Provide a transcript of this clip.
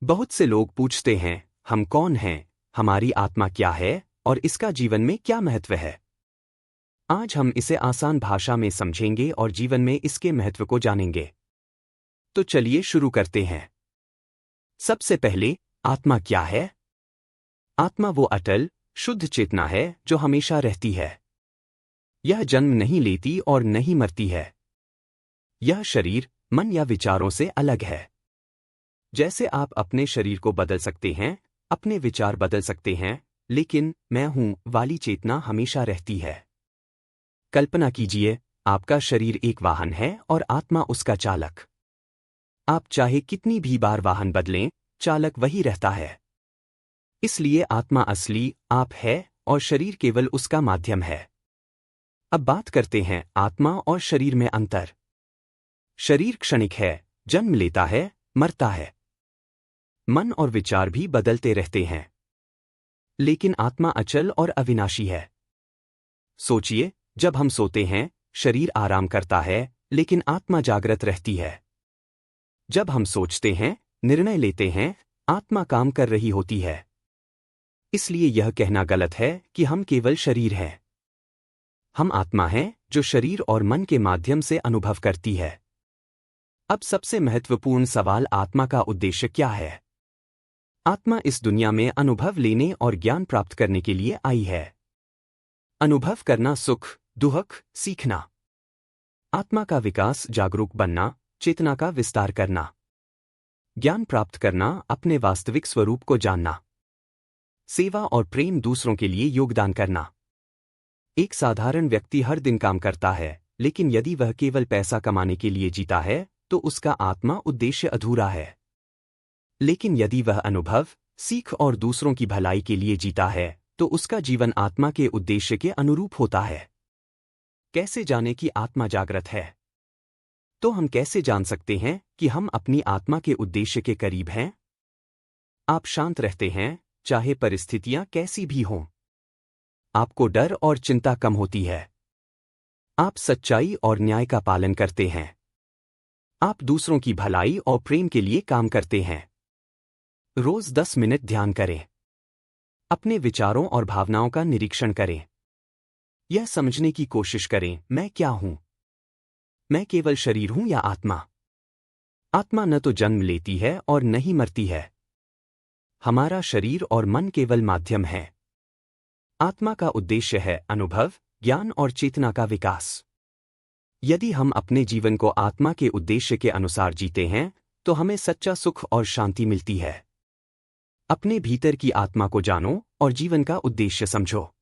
बहुत से लोग पूछते हैं, हम कौन हैं, हमारी आत्मा क्या है और इसका जीवन में क्या महत्व है। आज हम इसे आसान भाषा में समझेंगे और जीवन में इसके महत्व को जानेंगे। तो चलिए शुरू करते हैं। सबसे पहले, आत्मा क्या है? आत्मा वो अटल, शुद्ध चेतना है जो हमेशा रहती है। यह जन्म नहीं लेती और नहीं मरती है। यह शरीर, मन या विचारों से अलग है। जैसे आप अपने शरीर को बदल सकते हैं, अपने विचार बदल सकते हैं, लेकिन मैं हूं वाली चेतना हमेशा रहती है। कल्पना कीजिए, आपका शरीर एक वाहन है और आत्मा उसका चालक। आप चाहे कितनी भी बार वाहन बदलें, चालक वही रहता है। इसलिए आत्मा असली आप है और शरीर केवल उसका माध्यम है। अब बात करते हैं आत्मा और शरीर में अंतर। शरीर क्षणिक है, जन्म लेता है, मरता है। मन और विचार भी बदलते रहते हैं। लेकिन आत्मा अचल और अविनाशी है। सोचिए, जब हम सोते हैं, शरीर आराम करता है, लेकिन आत्मा जागृत रहती है। जब हम सोचते हैं, निर्णय लेते हैं, आत्मा काम कर रही होती है। इसलिए यह कहना गलत है कि हम केवल शरीर हैं। हम आत्मा हैं जो शरीर और मन के माध्यम से अनुभव करती है। अब सबसे महत्वपूर्ण सवाल, आत्मा का उद्देश्य क्या है? आत्मा इस दुनिया में अनुभव लेने और ज्ञान प्राप्त करने के लिए आई है। अनुभव करना, सुख, दुख, सीखना। आत्मा का विकास, जागरूक बनना, चेतना का विस्तार करना। ज्ञान प्राप्त करना, अपने वास्तविक स्वरूप को जानना। सेवा और प्रेम, दूसरों के लिए योगदान करना। एक साधारण व्यक्ति हर दिन काम करता है, लेकिन यदि वह केवल पैसा कमाने के लिए जीता है, तो उसका आत्मा उद्देश्य अधूरा है। लेकिन यदि वह अनुभव, सीख और दूसरों की भलाई के लिए जीता है, तो उसका जीवन आत्मा के उद्देश्य के अनुरूप होता है। कैसे जाने कि आत्मा जागृत है? तो हम कैसे जान सकते हैं कि हम अपनी आत्मा के उद्देश्य के करीब हैं? आप शांत रहते हैं, चाहे परिस्थितियां कैसी भी हों। आपको डर और चिंता कम होती है। आप सच्चाई और न्याय का पालन करते हैं। आप दूसरों की भलाई और प्रेम के लिए काम करते हैं। रोज 10 मिनट ध्यान करें। अपने विचारों और भावनाओं का निरीक्षण करें। यह समझने की कोशिश करें, मैं क्या हूं? मैं केवल शरीर हूं या आत्मा? आत्मा न तो जन्म लेती है और न ही मरती है। हमारा शरीर और मन केवल माध्यम है। आत्मा का उद्देश्य है अनुभव, ज्ञान और चेतना का विकास। यदि हम अपने जीवन को आत्मा के उद्देश्य के अनुसार जीते हैं, तो हमें सच्चा सुख और शांति मिलती है। अपने भीतर की आत्मा को जानो और जीवन का उद्देश्य समझो।